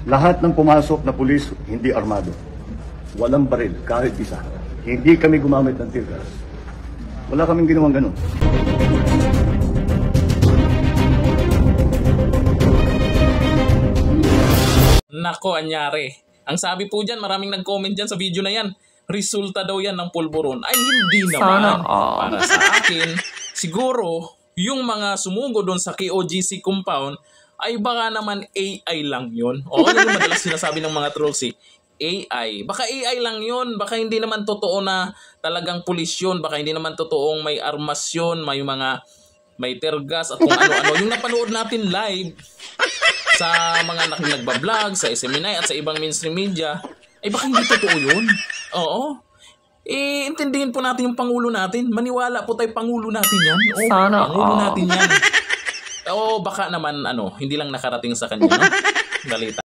Lahat ng pumasok na pulis, hindi armado. Walang baril, kahit isa. Hindi kami gumamit ng tear gas. Wala kaming ginawang ganun. Nako, anyari. Ang sabi po dyan, maraming nag-comment dyan sa video na yan. Resulta daw yan ng pulburon. Ay, hindi naman. Para sa akin, siguro, yung mga sumugo doon sa KOGC compound, ay baka naman AI lang yun. O, yun yung madalas sinasabi ng mga trolls eh. AI. Baka AI lang yun. Baka hindi naman totoo na talagang pulis yun. Baka hindi naman totoong may armas yun, may tear gas at kung ano-ano. Yung napanood natin live sa mga nagbablog, sa SMNI at sa ibang mainstream media, ay baka hindi totoo yun. Oo. Intindihin po natin yung Pangulo natin. Maniwala po tayo, Pangulo natin yan. Oo, Pangulo natin yan. O baka naman, hindi lang nakarating sa kanya, no? Balita.